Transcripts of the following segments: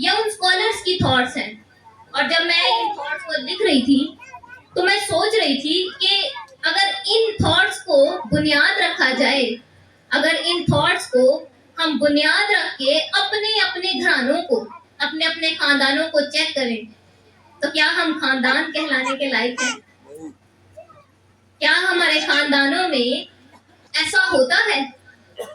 یہ ان اسکالرس کی تھاٹس ہیں. اور جب میں ان تھاٹس کو لکھ رہی تھی تو میں سوچ رہی تھی کہ اگر ان تھاٹس کو بنیاد رکھا جائے، اگر ان تھاٹس کو ہم بنیاد رکھ کے اپنے اپنے گھرانوں کو، اپنے اپنے خاندانوں کو چیک کریں تو کیا ہم خاندان کہلانے کے لائق ہیں؟ کیا ہمارے خاندانوں میں ایسا ہوتا ہے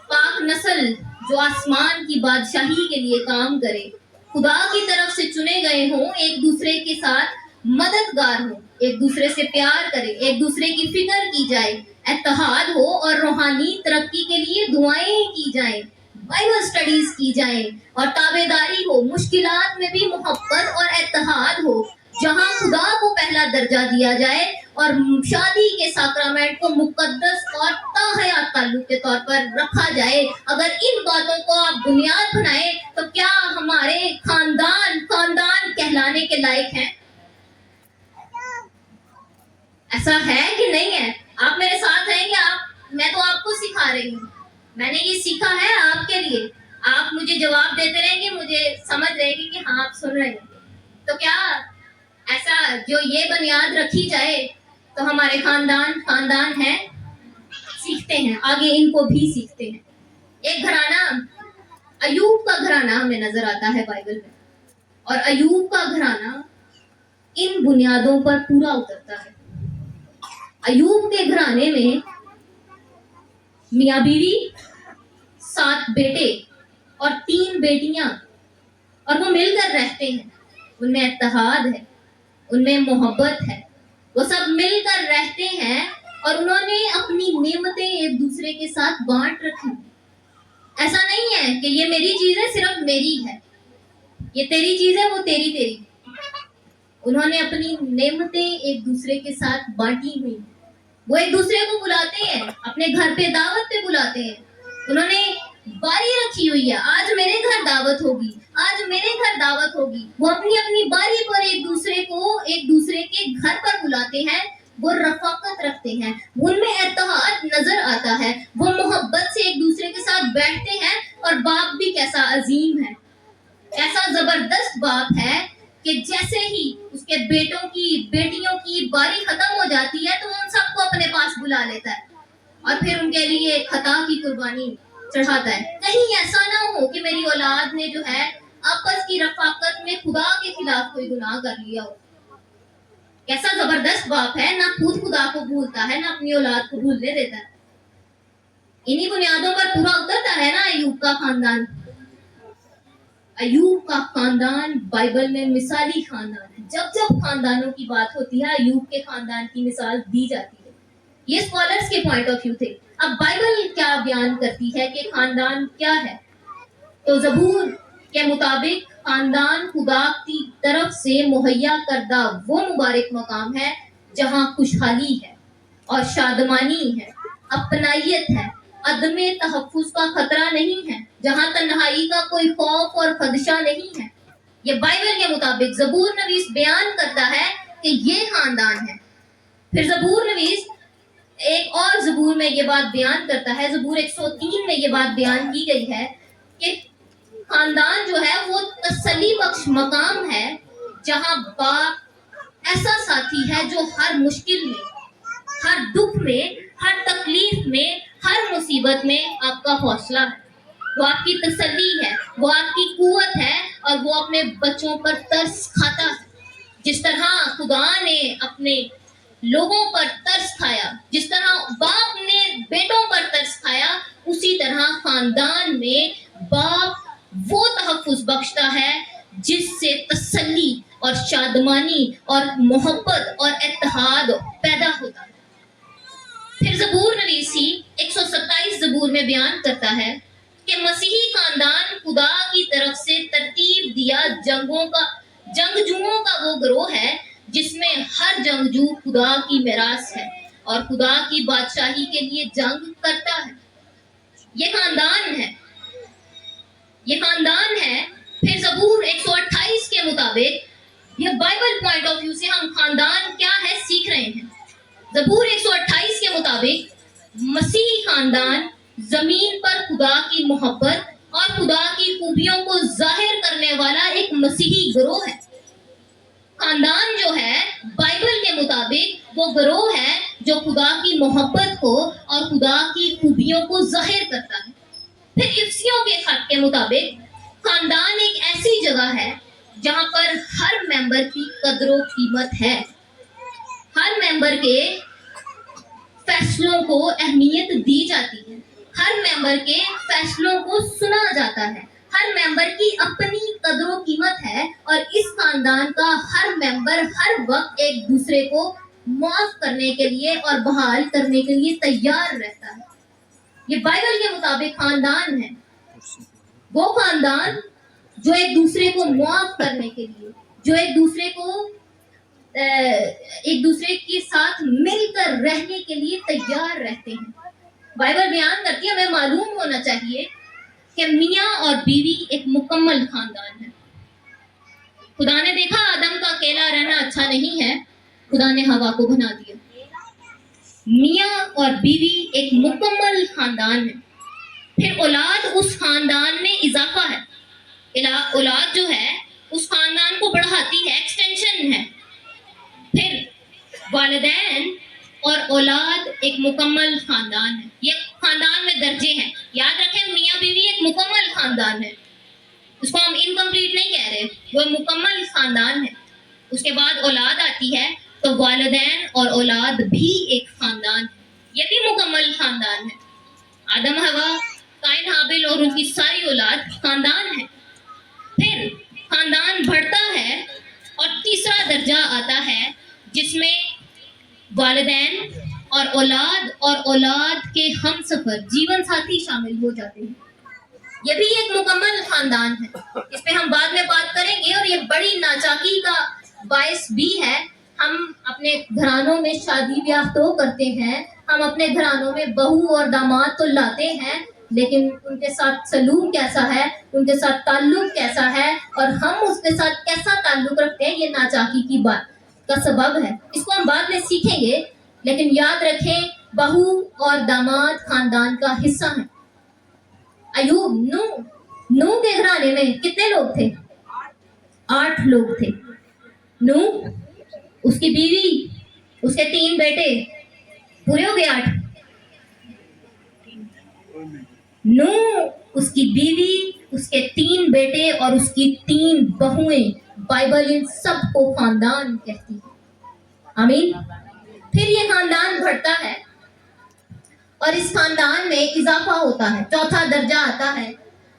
پاک نسل جو آسمان کی بادشاہی کے لیے کام کرے، خدا کی طرف سے چنے گئے ہوں، ایک دوسرے کے ساتھ مددگار ہوں، ایک دوسرے سے پیار کرے، ایک دوسرے کی فکر کی جائے، اتحاد ہو اور روحانی ترقی کے لیے دعائیں کی جائیں، بائبل سٹڈیز کی جائیں اور تابع داری ہو، مشکلات میں بھی محبت اور اتحاد ہو، جہاں خدا کو پہلا درجہ دیا جائے اور شادی کے ساکرامنٹ کو مقدس اور تاحیات تعلق کے طور پر رکھا جائے. اگر ان باتوں کو آپ بنیاد بنائیں تو کیا ہمارے خاندان کہلانے کے لائق ہیں؟ ایسا ہے کہ نہیں ہے؟ آپ میرے ساتھ ہیں کہ میں تو آپ کو سکھا رہی ہوں، میں نے یہ سیکھا ہے آپ کے لیے. آپ مجھے جواب دیتے رہیں گے، مجھے سمجھ رہے گی کہ ہاں آپ سن رہے ہیں. تو کیا ایسا جو یہ بنیاد رکھی جائے تو ہمارے خاندان ہیں، سیکھتے ہیں، آگے ان کو بھی سیکھتے ہیں. ایک گھرانہ ایوب کا گھرانہ ہمیں نظر آتا ہے بائبل میں، اور ایوب کا گھرانہ ان بنیادوں پر پورا اترتا ہے. ایوب کے گھرانے میں میاں بیوی، 7 بیٹے اور 3 بیٹیاں، اور وہ مل کر رہتے ہیں. ان میں اتحاد ہے، ان میں محبت ہے، وہ سب مل کر رہتے ہیں اور انہوں نے اپنی نعمتیں ایک دوسرے کے ساتھ بانٹ رکھی. ایسا نہیں ہے کہ یہ میری چیز ہے صرف میری ہے، یہ تیری چیز ہے وہ تیری. انہوں نے اپنی نعمتیں ایک دوسرے کے ساتھ بانٹی ہوئی. وہ ایک دوسرے کو بلاتے ہیں، اپنے گھر پہ دعوت پہ بلاتے ہیں. انہوں نے باری رکھی ہوئی ہے، آج میرے گھر دعوت ہوگی، آج میرے گھر دعوت ہوگی. وہ اپنی اپنی باری پر ایک دوسرے کو ایک دوسرے کے گھر پر بلاتے ہیں. وہ رفاقت رکھتے ہیں، ان میں اتحاد نظر آتا ہے، وہ محبت سے ایک دوسرے کے ساتھ بیٹھتے ہیں. اور باپ بھی کیسا عظیم ہے، ایسا زبردست باپ ہے کہ جیسے ہی اس کے بیٹیوں کی باری ختم ہو جاتی ہے تو ان سب کو اپنے پاس بلا لیتا ہے اور پھر ان کے لیے خطا کی قربانی چڑھاتا ہے. کہیں ایسا نہ ہو کہ میری اولاد نے جو ہے آپس کی رفاقت میں خدا کے خلاف کوئی گناہ کر لیا ہو. کیسا زبردست باپ ہے، نہ خود خدا کو بھولتا ہے، نہ اپنی اولاد کو بھولنے دیتا ہے. انہی بنیادوں پر پورا اترتا ہے نا ایوب کا خاندان. ایوب کا خاندان بائبل میں مثالی خاندان ہے. جب خاندانوں کی بات ہوتی ہے ایوب کے خاندان کی مثال دی جاتی ہے. یہ اسکالرس کے پوائنٹ آف ویو تھے. اب بائبل کیا بیان کرتی ہے کہ خاندان کیا ہے؟ تو زبور کے مطابق خاندان خدا کی طرف سے مہیا کردہ وہ مبارک مقام ہے جہاں خوشحالی ہے اور شادمانی ہے، اپنائیت ہے، عدم تحفظ کا خطرہ نہیں ہے، جہاں تنہائی کا کوئی خوف اور خدشہ نہیں ہے. یہ بائبل کے مطابق زبور نویس بیان کرتا ہے کہ یہ خاندان ہے. پھر زبور نویس ایک اور زبور میں یہ بات بیان کرتا ہے، زبور 103 میں یہ بات بیان کی گئی ہے کہ خاندان جو ہے وہ تسلی بخش مقام ہے جہاں باپ ایسا ساتھی ہے جو ہر مشکل میں، ہر دکھ میں، ہر تکلیف میں، ہر مصیبت میں آپ کا حوصلہ ہے، وہ آپ کی تسلی ہے، وہ آپ کی قوت ہے، اور وہ اپنے بچوں پر ترس کھاتا ہے. جس طرح خدا نے اپنے لوگوں پر ترس کھایا، جس طرح باپ نے بیٹوں پر ترس کھایا، اسی طرح خاندان میں باپ وہ تحفظ بخشتا ہے جس سے تسلی اور شادمانی اور محبت اور اتحاد پیدا ہوتا ہے. پھر زبور نویسی 127 زبور میں بیان کرتا ہے کہ مسیحی خاندان خدا کی طرف سے ترتیب دیا جنگجوؤں کا وہ گروہ ہے جس میں ہر جنگجو خدا کی میراث ہے اور خدا کی بادشاہی کے لیے جنگ کرتا ہے. یہ خاندان ہے، یہ خاندان ہے. پھر زبور 128 کے مطابق یہ بائبل پوائنٹ آف ویو سے ہم خاندان کیا ہے سیکھ رہے ہیں. زبور 128 کے مطابق مسیحی خاندان زمین پر خدا کی محبت اور خدا کی خوبیوں کو ظاہر کرنے والا ایک مسیحی گروہ ہے۔ خاندان جو ہے بائبل کے مطابق وہ گروہ ہے جو خدا کی محبت کو اور خدا کی خوبیوں کو ظاہر کرتا ہے۔ پھر افسیوں کے خط کے مطابق خاندان ایک ایسی جگہ ہے جہاں پر ہر ممبر کی قدر و قیمت ہے، ہر ممبر کے فیصلوں کو اہمیت دی جاتی ہے، ہر ممبر کے فیصلوں کو سنا جاتا ہے، ہر ممبر کی اپنی قدر و قیمت ہے، اور اس خاندان کا ہر ممبر ہر وقت ایک دوسرے کو معاف کرنے کے لیے اور بحال کرنے کے لیے تیار رہتا ہے۔ یہ بائبل کے مطابق خاندان ہے، وہ خاندان جو ایک دوسرے کو معاف کرنے کے لیے، جو ایک دوسرے کے ساتھ مل کر رہنے کے لیے تیار رہتے ہیں۔ بائبل بیان کرتی ہے، ہمیں معلوم ہونا چاہیے کہ میاں اور بیوی ایک مکمل خاندان ہے۔ خدا نے دیکھا آدم کا اکیلا رہنا اچھا نہیں ہے، خدا نے ہوا کو بنا دیا۔ میاں اور بیوی ایک مکمل خاندان ہے۔ پھر اولاد اس خاندان میں اضافہ ہے، اولاد جو ہے اس خاندان کو بڑھاتی ہے، ایکسٹینشن ہے۔ پھر والدین اور اولاد ایک مکمل خاندان ہے۔ یہ خاندان میں درجے ہیں، یاد رکھیں میاں بیوی ایک مکمل خاندان ہے، اس کو ہم انکمپلیٹ نہیں کہہ رہے، وہ مکمل خاندان ہے۔ اس کے بعد اولاد آتی ہے تو والدین اور اولاد بھی ایک خاندان ہے، یہ بھی مکمل خاندان ہے۔ آدم حوا، قائن حابل اور ان کی ساری اولاد خاندان ہے۔ پھر خاندان بڑھتا ہے اور تیسرا درجہ آتا ہے جس میں والدین اور اولاد کے ہم سفر جیون ساتھی شامل ہو جاتے ہیں۔ یہ بھی ایک مکمل خاندان ہے، اس پہ ہم بعد میں بات کریں گے، اور یہ بڑی ناچاکی کا باعث بھی ہے۔ ہم اپنے گھرانوں میں شادی بیاہ تو کرتے ہیں، ہم اپنے گھرانوں میں بہو اور داماد تو لاتے ہیں، لیکن ان کے ساتھ سلوک کیسا ہے، ان کے ساتھ تعلق کیسا ہے، اور ہم اس کے ساتھ کیسا تعلق رکھتے ہیں، یہ ناچاکی کی بات کا سبب ہے۔ اس کو ہم بعد میں سیکھیں گے، لیکن یاد رکھیں بہو اور داماد خاندان کا حصہ ہیں۔ ایوب، نوح کے گھرانے میں کتنے لوگ تھے؟ 8 لوگ تھے۔ نوح، اس کی بیوی، اس کے 3 بیٹے، پورے ہو گئے 8۔ نوح، اس کی بیوی، اس کے 3 بیٹے اور اس کی 3 بہویں، بائبل ان سب کو خاندان کہتی ہے۔ آمین۔ پھر یہ خاندان بڑھتا ہے اور اس خاندان میں اضافہ ہوتا ہے، چوتھا درجہ آتا ہے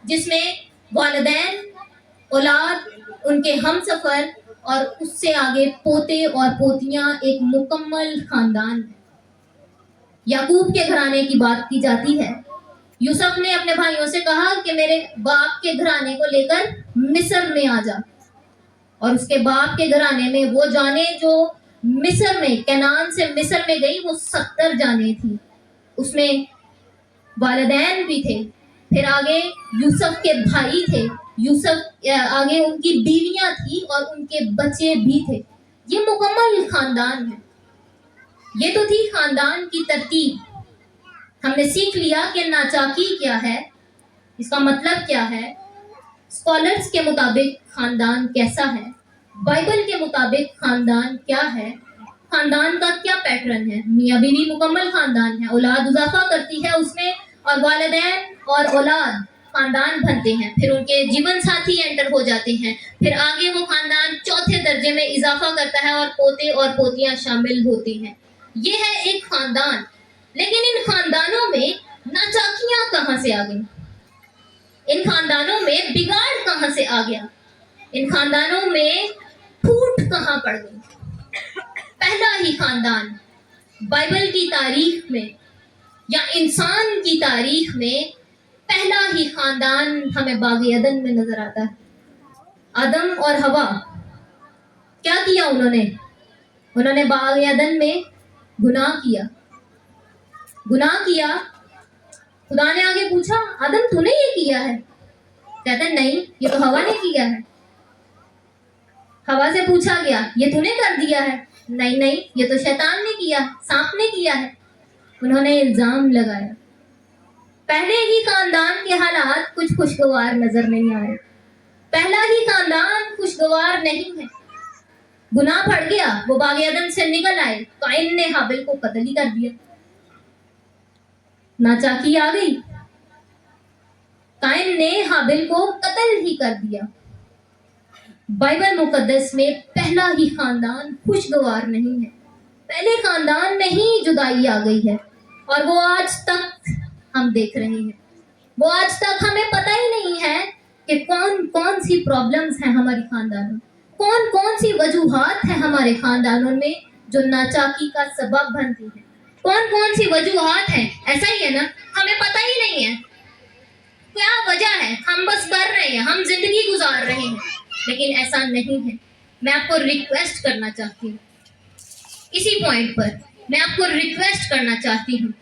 جس میں والدین، اولاد، ان کے ہم سفر اور اس سے آگے پوتے اور پوتیاں، ایک مکمل خاندان ہے۔ یعقوب کے گھرانے کی بات کی جاتی ہے۔ یوسف نے اپنے بھائیوں سے کہا کہ میرے باپ کے گھرانے کو لے کر مصر میں آ جا، اور اس کے باپ کے گھرانے میں وہ جانیں جو مصر میں، کنعان سے مصر میں گئی، وہ 70 جانیں تھی، اس میں والدین بھی تھے۔ پھر آگے یوسف کے بھائی تھے، آگے ان کی بیویاں تھیں اور ان کے بچے بھی تھے۔ یہ مکمل خاندان ہے۔ یہ تو تھی خاندان کی ترتیب۔ ہم نے سیکھ لیا کہ ناچاکی کیا ہے، اس کا مطلب کیا ہے، اسکالرز کے مطابق خاندان کیسا ہے، بائبل کے مطابق خاندان کیا ہے، خاندان کا کیا پیٹرن ہے۔ میاں بیوی مکمل خاندان ہے، اولاد اضافہ کرتی ہے اس میں، اور والدین اور اولاد خاندان بنتے ہیں۔ پھر ان کے جیون ساتھی انٹر ہو جاتے ہیں، پھر آگے وہ خاندان چوتھے درجے میں اضافہ کرتا ہے اور پوتے اور پوتیاں شامل ہوتے ہیں۔ یہ ہے ایک خاندان۔ لیکن ان خاندانوں میں ناچاکیاں کہاں سے آ گئیں؟ ان خاندانوں میں بگاڑ کہاں سے آ گیا؟ ان خاندانوں میں پھوٹ کہاں پڑ گئی؟ پہلا ہی خاندان بائبل کی تاریخ میں یا انسان کی تاریخ میں، پہلا ہی خاندان ہمیں باغ عدن میں نظر آتا ہے۔ آدم اور حوا، کیا کیا انہوں نے باغ عدن میں گناہ کیا۔ خدا نے آگے پوچھا، آدم تو نے یہ کیا ہے؟ کہتا ہے نہیں، یہ تو حوا نے کیا ہے۔ حوا سے پوچھا گیا، یہ تو نے کر دیا ہے؟ نہیں، یہ تو شیطان نے کیا، سانپ نے کیا ہے۔ انہوں نے الزام لگایا۔ پہلے ہی خاندان کے حالات خاندان کچھ خوشگوار نظر نہیں آ رہے. پہلا ہی خاندان خوشگوار نہیں ہے. گناہ بڑھ گیا, وہ باغ عدن سے نکل آئے, قائن نے حابل کو قتل ہی کر دیا. ناچاکی آ گئی, قائن نے حابل کو قتل ہی کر دیا. بائبل مقدس میں پہلا ہی خاندان خوشگوار نہیں ہے. پہلے خاندان میں ہی جدائی آ گئی ہے, اور وہ آج تک ہم دیکھ رہے ہیں. وہ آج تک ہمیں پتہ ہی نہیں ہے کہ کون کون سی پرابلمز ہیں ہماری خاندانوں میں, کون کون سی وجوہات ہیں ہمارے خاندانوں میں جو ناچاکی کا سبب بنتی ہیں. کون کون سی وجوہات ہیں. ایسا ہی ہے نا, ہمیں پتہ ہی نہیں ہے کیا وجہ ہے. ہم بس کر رہے ہیں, ہم زندگی گزار رہے ہیں, لیکن ایسا نہیں ہے. میں آپ کو ریکویسٹ کرنا چاہتی ہوں, اسی پوائنٹ پر میں آپ کو ریکویسٹ کرنا چاہتی ہوں,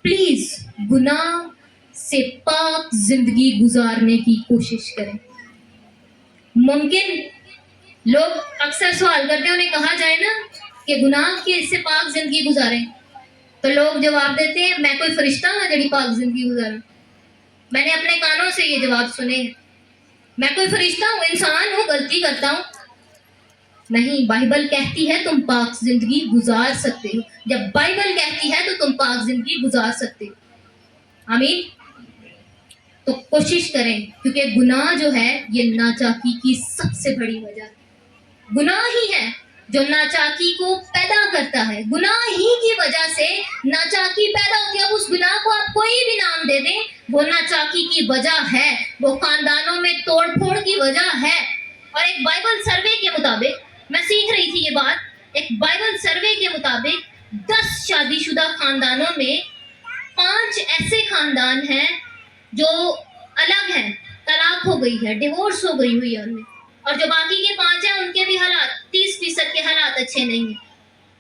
پلیز گناہ سے پاک زندگی گزارنے کی کوشش کریں. ممکن لوگ اکثر سوال کرتے ہیں, انہیں کہا جائے نا کہ گناہ کے سے پاک زندگی گزاریں, تو لوگ جواب دیتے ہیں میں کوئی فرشتہ ہوں جڑی پاک زندگی گزاروں. میں نے اپنے کانوں سے یہ جواب سنے ہیں. میں کوئی فرشتہ ہوں, انسان ہوں, غلطی کرتا ہوں. نہیں, بائبل کہتی ہے تم پاک زندگی گزار سکتے ہو. جب بائبل کہتی ہے تو تم پاک زندگی گزار سکتے ہو. آمین. تو کوشش کریں, کیونکہ گناہ جو ہے یہ ناچاکی کی سب سے بڑی وجہ ہے. گناہ ہی ہے جو ناچاکی کو پیدا کرتا ہے. گناہ ہی کی وجہ سے ناچاکی پیدا ہوتی ہے. اب اس گناہ کو آپ کوئی بھی نام دے دیں, وہ ناچاکی کی وجہ ہے, وہ خاندانوں میں توڑ پھوڑ کی وجہ ہے. اور ایک بائبل سروے کے مطابق, میں سیکھ رہی تھی یہ بات, ایک بائبل سروے کے مطابق 10 شادی شدہ خاندانوں میں 5 ایسے خاندان ہیں جو الگ ہیں, طلاق ہو گئی ہے, ڈیورس ہو گئی ہوئی ہے ان میں, اور جو باقی کے 5 ہیں ان کے بھی حالات 30% کے حالات اچھے نہیں ہیں.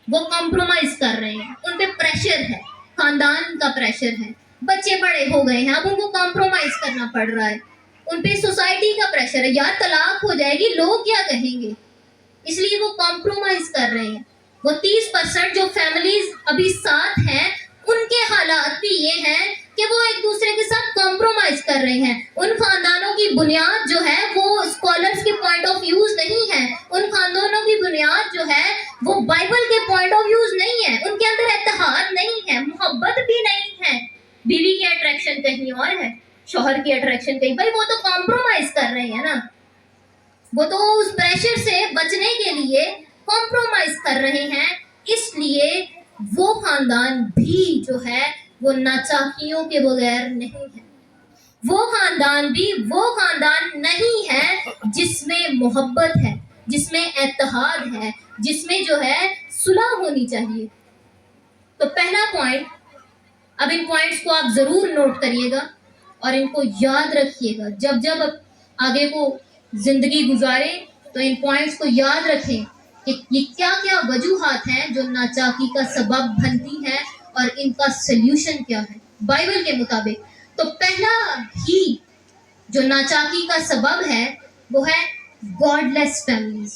وہ کمپرومائز کر رہے ہیں, ان پہ پریشر ہے, خاندان کا پریشر ہے, بچے بڑے ہو گئے ہیں, اب ان کو کمپرومائز کرنا پڑ رہا ہے, ان پہ سوسائٹی کا پریشر ہے, یار طلاق ہو جائے گی, لوگ کیا کہیں گے, اس لیے وہ کمپرومائز کر رہے ہیں. وہ 30% جو فیملیز ابھی ساتھ ہیں ان کے حالات بھی یہ ہیں کہ وہ ایک دوسرے کے ساتھ کمپرومائز کر رہے ہیں. ان خاندانوں کی بنیاد جو ہے وہ اسکالرز کے پوائنٹ آف ویوز نہیں ہے, ان خاندانوں کی بنیاد جو ہے وہ بائبل کے پوائنٹ آف ویوز نہیں ہے, ان کے اندر اتحاد نہیں ہے, محبت بھی نہیں ہے. بیوی کی اٹریکشن کہیں اور ہے, شوہر کی اٹریکشن کہیں. بھائی وہ تو کمپرومائز کر رہے ہیں نا, وہ تو اس پریشر سے بچنے کے لیے کمپرومائز کر رہے ہیں. اس لیے وہ خاندان بھی جو ہے وہ ناچاکیوں کے بغیر نہیں ہے. وہ خاندان بھی وہ خاندان نہیں ہے جس میں محبت ہے, جس میں اتحاد ہے, جس میں جو ہے صلح ہونی چاہیے. تو پہلا پوائنٹ, اب ان پوائنٹس کو آپ ضرور نوٹ کریے گا اور ان کو یاد رکھیے گا. جب جب آگے کو زندگی گزاریں تو ان پوائنٹس کو یاد رکھیں کہ یہ کیا کیا وجوہات ہیں جو ناچاکی کا سبب بنتی ہیں اور ان کا سلیوشن کیا ہے بائبل کے مطابق. تو پہلا ہی جو ناچاکی کا سبب ہے وہ ہے گاڈ لیس فیملیز.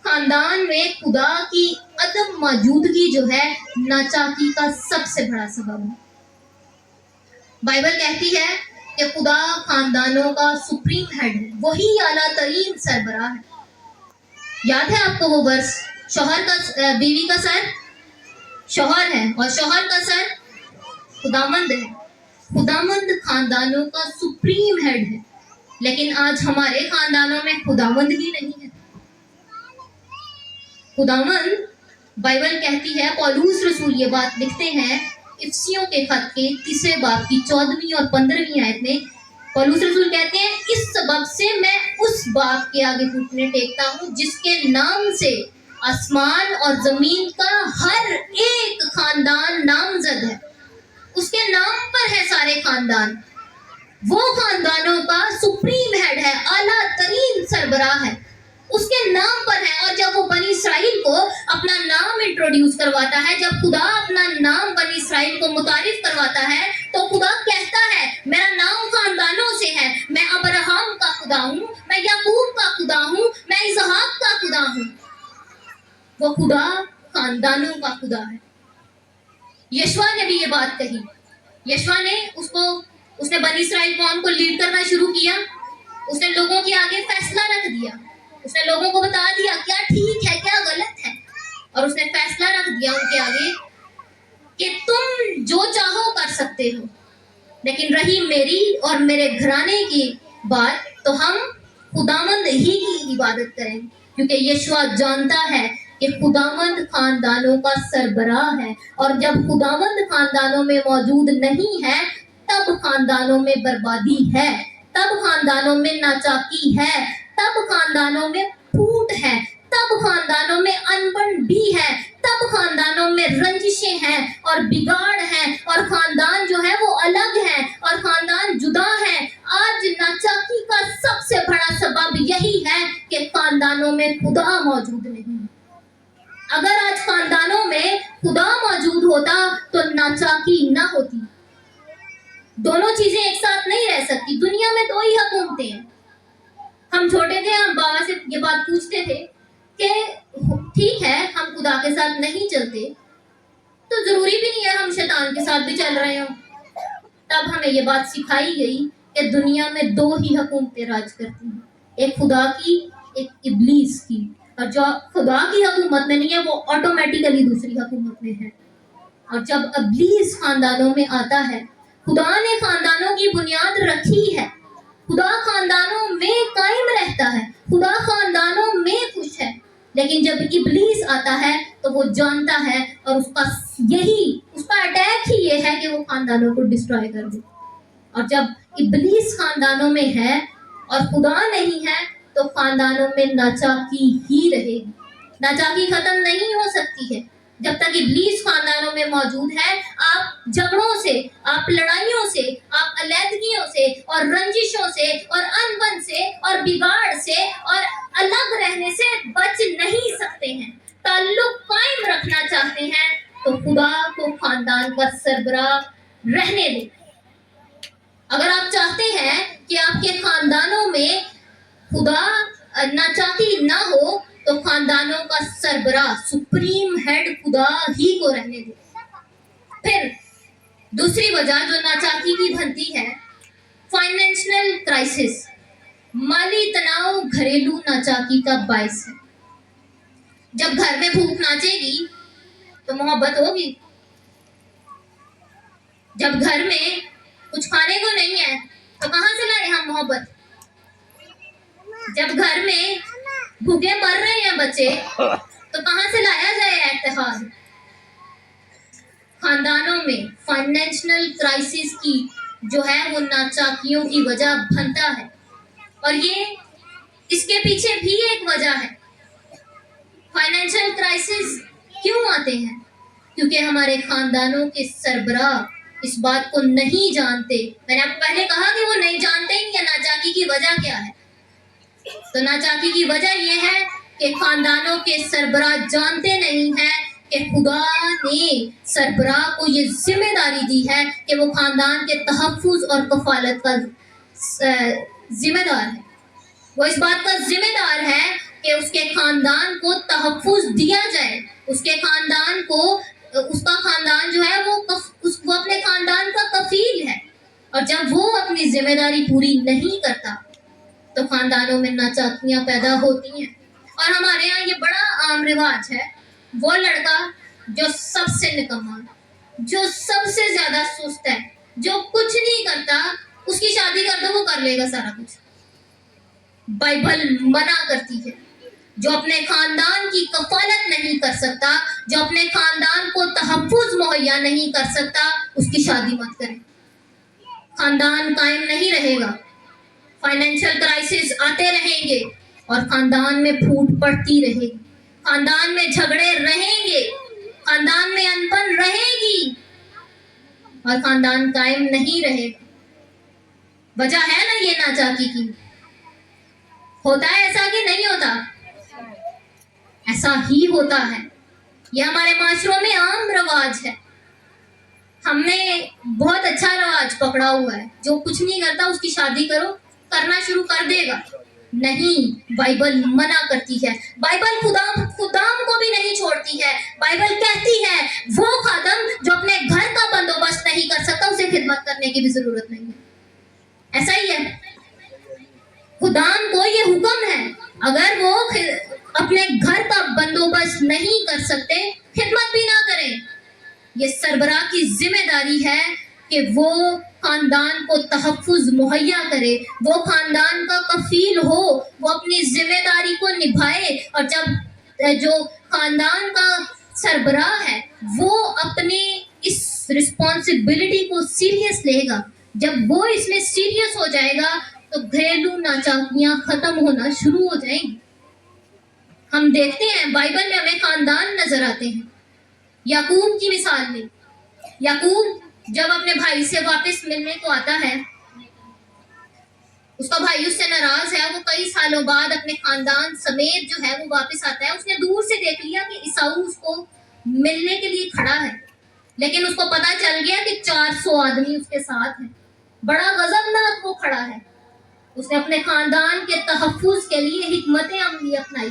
خاندان میں خدا کی عدم موجودگی جو ہے ناچاکی کا سب سے بڑا سبب ہے. بائبل کہتی ہے کہ خدا خاندانوں کا سپریم ہیڈ ہے, وہی اعلیٰ ترین سربراہ ہے. یاد ہے آپ کو وہ ورس, شوہر کا بیوی کا سر شوہر ہے اور شوہر کا سر خداوند ہے. خداوند خاندانوں کا سپریم ہیڈ ہے, لیکن آج ہمارے خاندانوں میں خداوند ہی نہیں ہے. خداوند, بائبل کہتی ہے, پولوس رسول یہ بات لکھتے ہیں افسیوں کے خط کے 3 باب کی 14ویں اور 15ویں آیت میں. پولوس رسول کہتے ہیں اس سبب سے میں اس باپ کے آگے گھٹنے ٹیکتا ہوں جس کے نام سے آسمان اور زمین کا ہر ایک خاندان نامزد ہے. اس کے نام پر ہے سارے خاندان. وہ خاندانوں کا سپریم ہیڈ ہے, اعلیٰ ترین سربراہ ہے, اس کے نام پر ہے. اور جب وہ بنی اسرائیل کو اپنا نام انٹروڈیوس کرواتا ہے, جب خدا اپنا نام بنی اسرائیل کو متعارف کرواتا ہے, تو خدا کہتا ہے میرا نام خاندانوں سے ہے. میں ابراہم کا خدا ہوں, میں یعقوب کا خدا ہوں, میں اسحاق کا خدا ہوں. وہ خدا خاندانوں کا خدا ہے. یشوع نے بھی یہ بات کہی. یشوع نے اس کو اس نے بنی اسرائیل قوم کو لیڈ کرنا شروع کیا. اس نے لوگوں کے آگے فیصلہ رکھ دیا. اس نے لوگوں کو بتا دیا کیا ٹھیک ہے کیا غلط ہے. اور اس نے فیصلہ رکھ دیا ان کے آگے کہ تم جو چاہو کر سکتے ہو، لیکن رہی میری اور میرے گھرانے کی بات تو ہم خداوند ہی کی عبادت کریں، کیونکہ یشوع جانتا ہے کہ خداوند خاندانوں کا سربراہ ہے، اور جب خداوند خاندانوں میں موجود نہیں ہے تب خاندانوں میں بربادی ہے، تب خاندانوں میں ناچاکی ہے، تب خاندانوں میں پھوٹ ہے، تب خاندانوں میں انبن بھی ہے، تب خاندانوں میں رنجشیں ہیں اور بگاڑ ہیں، اور خاندان جو ہے وہ الگ ہے اور خاندان جدا ہے. آج ناچاکی کا سب سے بڑا سبب یہی ہے کہ خاندانوں میں خدا موجود نہیں. اگر آج خاندانوں میں خدا موجود ہوتا تو ناچاکی نہ ہوتی. دونوں چیزیں ایک ساتھ نہیں رہ سکتی. دنیا میں دو ہی حکومتیں ہیں. ہم چھوٹے تھے، ہم بابا سے یہ بات پوچھتے تھے کہ ٹھیک ہے ہم خدا کے ساتھ نہیں چلتے تو ضروری بھی نہیں ہے ہم شیطان کے ساتھ بھی چل رہے ہوں. تب ہمیں یہ بات سکھائی گئی کہ دنیا میں دو ہی حکومتیں راج کرتی ہیں، ایک خدا کی ایک ابلیس کی، اور جو خدا کی حکومت میں نہیں ہے وہ آٹومیٹیکلی دوسری حکومت میں ہے. اور جب ابلیس خاندانوں میں آتا ہے، خدا نے خاندانوں کی بنیاد رکھی ہے، خدا خاندانوں میں قائم رہتا ہے، خدا خاندانوں میں خوش ہے، لیکن جب ابلیس آتا ہے تو وہ جانتا ہے اور اس کا اٹیک ہی یہ ہے کہ وہ خاندانوں کو ڈسٹرائے کر دے. اور جب ابلیس خاندانوں میں ہے اور خدا نہیں ہے تو خاندانوں میں ناچاکی ہی رہے گی. ناچاکی ختم نہیں ہو سکتی ہے جب تک ابلیس خاندانوں میں موجود ہے. آپ جھگڑوں سے، آپ لڑائیوں سے، آپ علیحدگیوں سے اور رنجشوں سے اور انبن سے اور بگاڑ سے اور الگ رہنے سے بچ نہیں سکتے ہیں. تعلق قائم رکھنا چاہتے ہیں تو خدا کو خاندان کا سربراہ رہنے دیں. اگر آپ چاہتے ہیں کہ آپ کے خاندانوں میں خدا ناچاکی نہ ہو تو خاندانوں کا سربراہ سپریم ہیڈ خدا ہی کو رہنے دیں. پھر دوسری وجہ جو ناچاکی کی بنتی ہے، فائنینشیل کرائسس، مالی تناؤ گھریلو ناچاکی کا باعث ہے. جب گھر میں بھوک ناچے گی تو محبت ہوگی. جب گھر میں کچھ کھانے کو نہیں ہے تو کہاں سے لائیں ہم محبت. جب گھر میں بھوکے مر رہے ہیں بچے تو کہاں سے لایا جائے اتحاد. خاندانوں میں فائنینشیل کرائسس کی جو ہے وہ ناچاکیوں کی وجہ بنتا ہے، اور یہ اس کے پیچھے بھی ایک وجہ ہے. فائنینشیل کرائسس کیوں آتے ہیں؟ کیونکہ ہمارے خاندانوں کے سربراہ اس بات کو نہیں جانتے. میں نے آپ کو پہلے کہا کہ وہ نہیں جانتے کہ ناچاکی کی وجہ کیا ہے. تو ناچاکی کی وجہ یہ ہے کہ خاندانوں کے سربراہ جانتے نہیں ہیں کہ خدا نے سربراہ کو یہ ذمہ داری دی ہے کہ وہ خاندان کے تحفظ اور کفالت کا ذمہ دار ہے. وہ اس بات کا ذمہ دار ہے کہ اس کے خاندان کو تحفظ دیا جائے. اس کے خاندان کو، اس کا خاندان جو ہے وہ اپنے خاندان کا کفیل ہے. اور جب وہ اپنی ذمہ داری پوری نہیں کرتا تو خاندانوں میں ناچاکیاں پیدا ہوتی ہیں. اور ہمارے یہاں یہ بڑا عام رواج ہے، وہ لڑکا جو سب سے نکما، جو سب سے زیادہ سست ہے، جو کچھ نہیں کرتا، اس کی شادی کر دو وہ کر لے گا سارا کچھ. بائبل منع کرتی ہے. جو اپنے خاندان کی کفالت نہیں کر سکتا، جو اپنے خاندان کو تحفظ مہیا نہیں کر سکتا، اس کی شادی مت کریں. خاندان قائم نہیں رہے گا. فائنینشیل کرائسس آتے رہیں گے اور خاندان میں پھوٹ پڑتی رہے گی، خاندان میں جھگڑے رہیں گے، خاندان میں انبن رہے گی اور خاندان قائم نہیں رہے گا. وجہ ہے نا یہ ناچاکی کی. ہوتا ہے ایسا کہ نہیں ہوتا؟ ایسا ہی ہوتا ہے. یہ ہمارے معاشروں میں عام رواج ہے. ہم نے بہت اچھا رواج پکڑا ہوا ہے، جو کچھ نہیں کرتا اس کی شادی کرو، کرنا شروع کر دے گا. نہیں، بائبل منع کرتی ہے. بائبل خدام کو بھی نہیں چھوڑتی ہے. بائبل کہتی ہے وہ خادم جو اپنے گھر کا بندوبست نہیں کر سکتا، اسے خدمت کرنے کی بھی ضرورت نہیں ہے. اگر وہ اپنے گھر کا بندوبست نہیں کر سکتے، خدمت بھی نہ کریں۔ یہ سربراہ کی ذمہ داری ہے کہ وہ خاندان کو تحفظ مہیا کرے، وہ خاندان کا کفیل ہو، وہ اپنی ذمہ داری کو نبھائے۔ اور جب جو خاندان کا سربراہ ہے وہ اپنی اس رسپانسبلٹی کو سیریس لے گا، جب وہ اس میں سیریس ہو جائے گا تو گھریلو ناچاکیاں ختم ہونا شروع ہو جائیں گی۔ ہم دیکھتے ہیں بائبل میں ہمیں خاندان نظر آتے ہیں۔ یعقوب کی مثال میں، یعقوب جب اپنے بھائی سے واپس ملنے کو آتا ہے، اس کا بھائی اس سے ناراض ہے، وہ کئی سالوں بعد اپنے خاندان سمیت جو ہے وہ واپس آتا ہے۔ اس نے دور سے دیکھ لیا کہ عیساؤ اس کو ملنے کے لیے کھڑا ہے، لیکن اس کو پتا چل گیا کہ 400 آدمی اس کے ساتھ ہیں، بڑا غضبناک وہ کھڑا ہے۔ اس نے اپنے خاندان کے تحفظ کے لیے حکمت عملی اپنائی،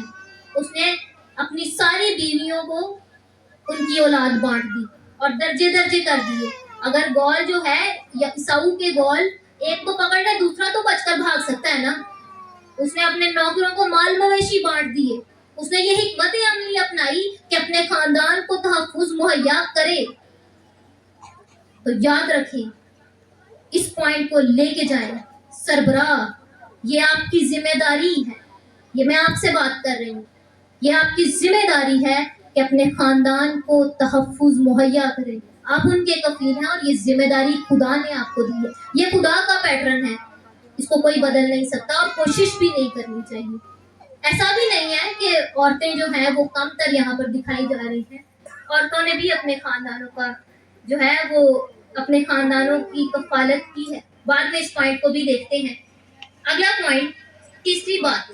اس نے اپنی ساری بیویوں کو ان کی اولاد بانٹ دی اور درجے درجے کر دیے۔ اگر گول جو ہے یا عیساؤ کے گول ایک کو پکڑ لے دوسرا تو بچ کر بھاگ سکتا ہے نا۔ اس نے اپنے نوکروں کو مال مویشی بانٹ دیے۔ اس نے یہ حکمت عملی اپنائی کہ اپنے خاندان کو تحفظ مہیا کرے۔ تو یاد رکھیں، اس پوائنٹ کو لے کے جائیں، سربراہ یہ آپ کی ذمہ داری ہے، یہ میں آپ سے بات کر رہی ہوں، یہ آپ کی ذمہ داری ہے کہ اپنے خاندان کو تحفظ مہیا کریں۔ آپ ان کے کفیل ہیں اور یہ ذمہ داری خدا نے آپ کو دی ہے، یہ خدا کا پیٹرن ہے، اس کو کوئی بدل نہیں سکتا اور کوشش بھی نہیں کرنی چاہیے۔ ایسا بھی نہیں ہے کہ عورتیں جو ہیں وہ کم تر یہاں پر دکھائی جا رہی ہیں، عورتوں نے بھی اپنے خاندانوں کا جو ہے وہ اپنے خاندانوں کی کفالت کی ہے۔ بعد میں اس پوائنٹ کو بھی دیکھتے ہیں۔ اگلا پوائنٹ، تیسری بات،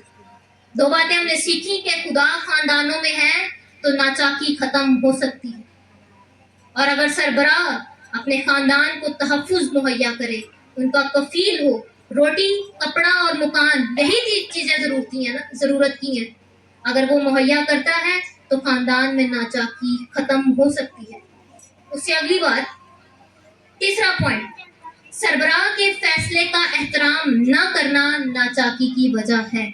دو باتیں ہم نے سیکھی کہ خدا خاندانوں میں ہے تو ناچاکی ختم ہو سکتی ہے، اور اگر سربراہ اپنے خاندان کو تحفظ مہیا کرے، ان کا کفیل ہو، روٹی، کپڑا اور مکان، یہی چیزیں ضرورت کی ہیں، اگر وہ مہیا کرتا ہے تو خاندان میں ناچاکی ختم ہو سکتی ہے۔ اس سے اگلی بات، تیسرا پوائنٹ، سربراہ کے فیصلے کا احترام نہ کرنا ناچاکی کی وجہ ہے۔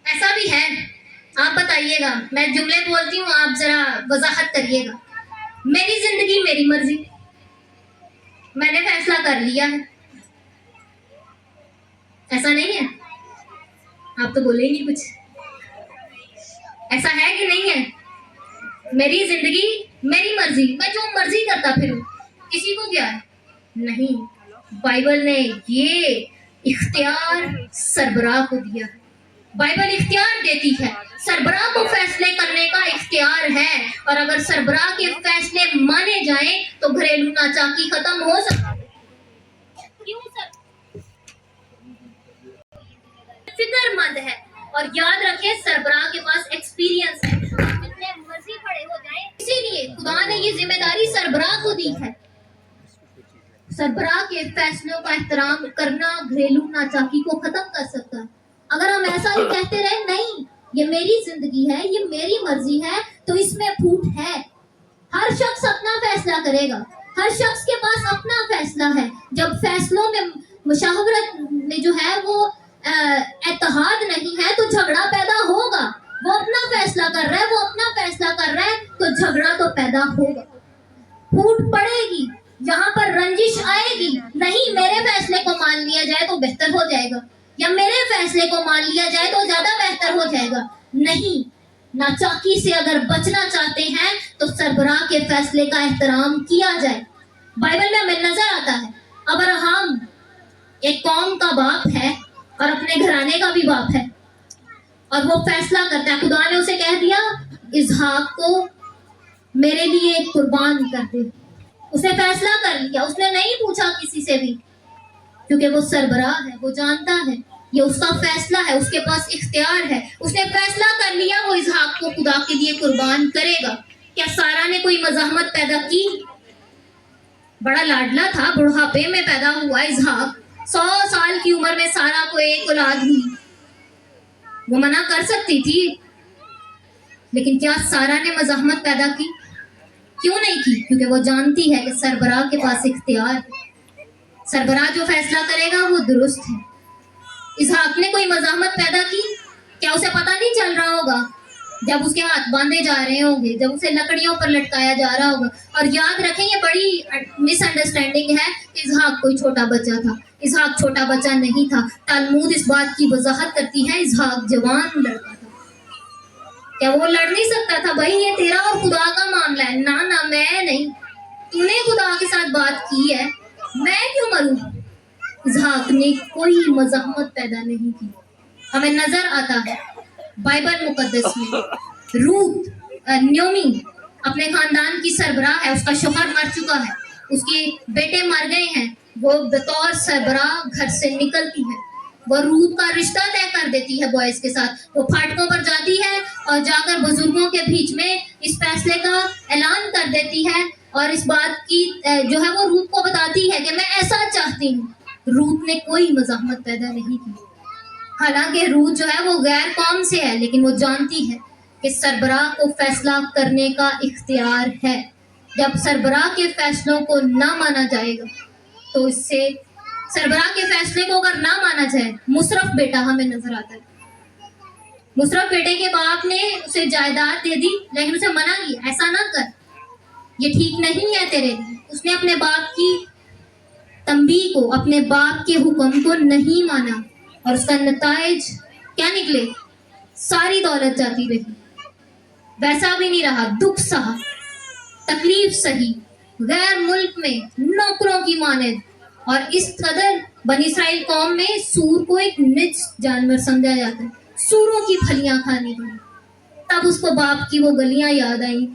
ایسا بھی ہے، آپ بتائیے گا، میں جملے بولتی ہوں آپ ذرا وضاحت کریے گا۔ میری زندگی میری مرضی، میں نے فیصلہ کر لیا ہے، ایسا نہیں ہے؟ آپ تو بولیں گے کچھ، ایسا ہے کہ نہیں ہے؟ میری زندگی میری مرضی، میں جو مرضی کرتا پھروں، کسی کو کیا ہے؟ نہیں، بائبل نے یہ اختیار سربراہ کو دیا ہے۔ بائبل اختیار دیتی ہے، سربراہ کو فیصلے کرنے کا اختیار ہے، اور اگر سربراہ کے فیصلے مانے جائیں تو گھریلو ناچاکی ختم ہو سکتی ہے۔ کیوں سر؟ فکر مند ہے، اور یاد رکھیں سربراہ کے پاس ایکسپیرینس ہے، جتنے مرضی بڑے ہو جائیں، اسی لیے خدا نے یہ ذمہ داری سربراہ کو دی ہے۔ سربراہ کے فیصلوں کا احترام کرنا گھریلو ناچاکی کو ختم کر سکتا ہے۔ اگر ہم ایسا ہی کہتے رہے نہیں یہ میری زندگی ہے، یہ میری مرضی ہے، تو اس میں پھوٹ ہے۔ ہر شخص اپنا فیصلہ کرے گا، ہر شخص کے پاس اپنا فیصلہ ہے۔ جب فیصلوں میں مشاورت میں جو ہے وہ اتحاد نہیں ہے تو جھگڑا پیدا ہوگا۔ وہ اپنا فیصلہ کر رہا ہے، وہ اپنا فیصلہ کر رہا ہے، تو جھگڑا تو پیدا ہوگا، پھوٹ پڑے گی، یہاں پر رنجش آئے گی۔ نہیں، میرے فیصلے کو مان لیا جائے تو بہتر ہو جائے گا، یا میرے فیصلے کو مان لیا جائے تو زیادہ بہتر ہو جائے گا۔ نہیں، ناچاکی سے اگر بچنا چاہتے ہیں تو سربراہ کے فیصلے کا احترام کیا جائے۔ بائبل میں ہمیں نظر آتا ہے ابراہیم ایک قوم کا باپ ہے اور اپنے گھرانے کا بھی باپ ہے، اور وہ فیصلہ کرتا ہے، خدا نے اسے کہہ دیا اسحاق کو میرے لیے قربان کر دے۔ اس نے فیصلہ کر لیا، اس نے نہیں پوچھا کسی سے بھی، کیونکہ وہ سربراہ ہے، وہ جانتا ہے یہ اس کا فیصلہ ہے، اس کے پاس اختیار ہے۔ اس نے فیصلہ کر لیا وہ اسحاق کو خدا کے لیے قربان کرے گا۔ کیا سارہ نے کوئی مزاحمت پیدا کی؟ بڑا لاڈلا تھا، بڑھاپے میں پیدا ہوا اسحاق، 100 سال کی عمر میں سارہ کو ایک اولاد ہوئی، وہ منع کر سکتی تھی، لیکن کیا سارہ نے مزاحمت پیدا کی؟ کیوں نہیں کی؟ کیونکہ وہ جانتی ہے کہ سربراہ کے پاس اختیار ہے، سربراہ جو فیصلہ کرے گا وہ درست ہے۔ اسحاق نے کوئی مزاحمت پیدا کی؟ کیا اسے پتہ نہیں چل رہا ہوگا جب اس کے ہاتھ باندھے جا رہے ہوں گے، جب اسے لکڑیوں پر لٹکایا جا رہا ہوگا؟ اور یاد رکھیں یہ بڑی مس انڈرسٹینڈنگ ہے کہ اسحاق کوئی چھوٹا بچہ تھا. اسحاق چھوٹا بچہ نہیں تھا. تلمود اس بات کی وضاحت کرتی ہے اسحاق جوان لڑکا تھا. کیا وہ لڑ نہیں سکتا تھا؟ بھائی یہ تیرا اور خدا کا معاملہ ہے. نہ میں نہیں، تو نے خدا کے ساتھ بات کی ہے، میں کیوں مروں؟ اسحاق نے کوئی مزاحمت پیدا نہیں کی. ہمیں نظر آتا ہے بائبل مقدس میں نیومی اپنے خاندان کی سربراہ ہے. اس کا شوہر مر چکا ہے، اس کے بیٹے مر گئے ہیں. وہ بطور سربراہ گھر سے نکلتی ہے. وہ روت کا رشتہ طے کر دیتی ہے بوائز کے ساتھ. وہ پھاٹکوں پر جاتی ہے اور جا کر بزرگوں کے بیچ میں اس فیصلے کا اعلان کر دیتی ہے اور اس بات کی جو ہے وہ روت کو بتاتی ہے کہ میں ایسا چاہتی ہوں. روت نے کوئی مزاحمت پیدا نہیں کی. حالانکہ روت جو ہے وہ غیر قوم سے ہے، لیکن وہ جانتی ہے کہ سربراہ کو فیصلہ کرنے کا اختیار ہے. جب سربراہ کے فیصلوں کو نہ مانا جائے گا تو اس سے سربراہ کے فیصلے کو اگر نہ مانا جائے، مصرف بیٹا ہمیں نظر آتا ہے. مصرف بیٹے کے باپ نے اسے جائیداد دے دی لیکن اسے منع کیا، ایسا نہ کر، یہ ٹھیک نہیں ہے تیرے لیے. اس نے اپنے باپ کی تنبیہ کو، اپنے باپ کے حکم کو نہیں مانا اور اس کا نتائج کیا نکلے؟ ساری دولت جاتی رہی. ویسا بھی نہیں رہا، دکھ سہا، تکلیف سہی، غیر ملک میں نوکروں کی مانند. اور اس قدر بنی اسرائیل قوم میں سور کو ایک نج جانور سمجھا جاتا ہے. سوروں کی پھلیاں کھانی پڑی. تب اس کو باپ کی وہ گلیاں یاد آئیں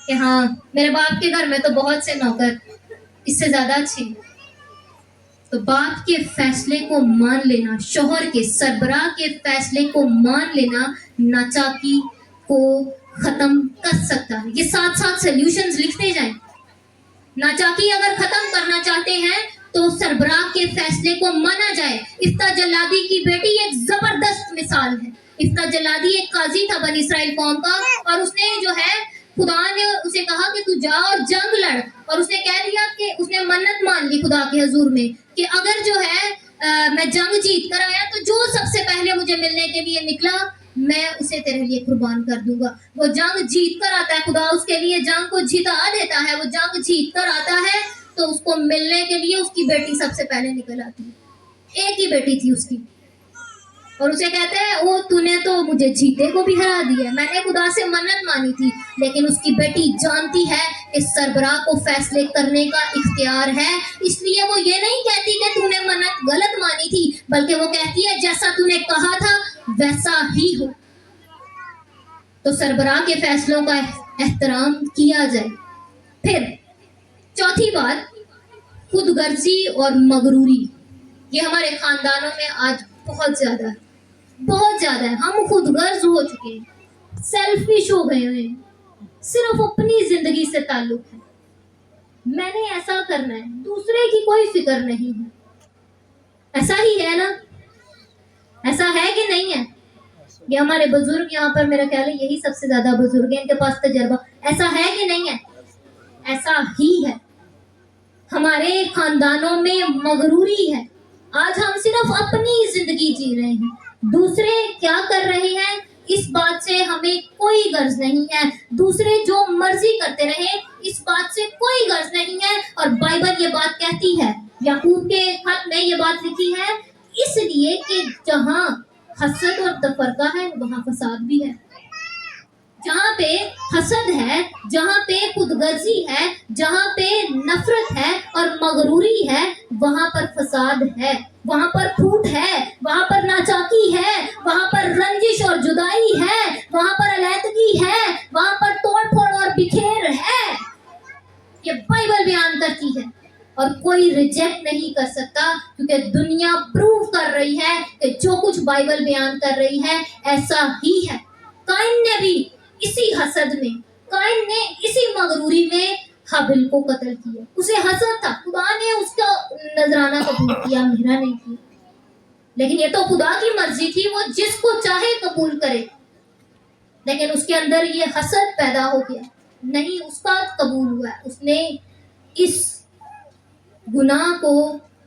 کہ ہاں میرے باپ کے گھر میں تو بہت سے نوکر اس سے زیادہ اچھے ہیں. تو باپ کے فیصلے کو مان لینا، شوہر کے، سربراہ کے فیصلے کو مان لینا ناچاکی کو ختم کر سکتا ہے. یہ ساتھ ساتھ سلیوشنز لکھتے جائیں. ناچاکی اگر ختم کرنا چاہتے ہیں تو سربراہ کے فیصلے کو مانا جائے. افتح جلادی کی بیٹی ایک زبردست مثال ہے. افتح جلادی ایک قاضی تھا بنی اسرائیل قوم کا، اور اس نے جو ہے خدا نے اسے کہا کہ تو جا اور جنگ لڑ. اور اس نے کہہ دیا کہ اس نے منت مان لی خدا کے حضور میں کہ اگر جو ہے میں جنگ جیت کر آیا تو جو سب سے پہلے مجھے ملنے کے لیے نکلا میں اسے تیرے لیے قربان کر دوں گا. وہ جنگ جیت کر آتا ہے، خدا اس کے لیے جنگ کو جیتا دیتا ہے. وہ جنگ جیت کر آتا ہے تو اس کو ملنے کے لیے اس کی بیٹی سب سے پہلے نکل آتی ہے. ایک ہی بیٹی تھی اس کی، اور اسے کہتے ہیں وہ تو نے تو مجھے جیتے کو بھی ہرا دیا. میں نے خدا سے منت مانی تھی. لیکن اس کی بیٹی جانتی ہے کہ سربراہ کو فیصلے کرنے کا اختیار ہے، اس لیے وہ یہ نہیں کہتی کہ تو نے منت غلط مانی تھی، بلکہ وہ کہتی ہے جیسا تو نے کہا تھا ویسا ہی ہو. تو سربراہ کے فیصلوں کا احترام کیا جائے. پھر چوتھی بات، خود غرضی اور مغروری. یہ ہمارے خاندانوں میں آج بہت زیادہ ہے، بہت زیادہ ہے. ہم خود غرض ہو چکے ہیں، سیلفش ہو گئے ہیں، صرف اپنی زندگی سے تعلق ہے. میں نے ایسا کرنا ہے، دوسرے کی کوئی فکر نہیں ہے. ایسا ہی ہے نا؟ ایسا ہے کہ نہیں ہے؟ یہ ہمارے بزرگ یہاں پر میرا خیال ہے یہی سب سے زیادہ بزرگ ہیں، ان کے پاس تجربہ. ایسا ہے کہ نہیں ہے؟ ایسا ہی ہے. ہمارے خاندانوں میں مغروری ہے. آج ہم صرف اپنی زندگی جی رہے ہیں، دوسرے کیا کر رہے ہیں اس بات سے ہمیں کوئی غرض نہیں ہے. دوسرے جو مرضی کرتے رہے اس بات سے کوئی غرض نہیں ہے. اور بائبل یہ بات کہتی ہے، یعقوب کے خط میں یہ بات لکھی ہے، اس لیے کہ جہاں حسد اور تفرقہ ہے وہاں فساد بھی ہے. جہاں پہ حسد ہے، جہاں پہ خود غرضی ہے، جہاں پہ نفرت ہے اور مغروری ہے، وہاں پر فساد ہے، وہاں پر پھوٹ ہے، وہاں پر ناچاکی ہے، وہاں پر رنجش اور جدائی ہے، وہاں پر علیحدگی ہے، وہاں پر توڑ پھوڑ اور بکھیر ہے. یہ بائبل بیان کرتی ہے اور کوئی ریجیکٹ نہیں کر سکتا، کیونکہ دنیا پروو کر رہی ہے کہ جو کچھ بائبل بیان کر رہی ہے ایسا ہی ہے. قائن نے بھی اسی حسد میں، قائن نے اسی مغروری میں حابل کو قتل کیا. اسے حسد تھا، خدا نے اس کا نذرانہ قبول کیا، میرا نہیں کیا. لیکن یہ تو خدا کی مرضی تھی، وہ جس کو چاہے قبول کرے. لیکن اس کے اندر یہ حسد پیدا ہو گیا، نہیں اس کا قبول ہوا. اس نے اس گناہ کو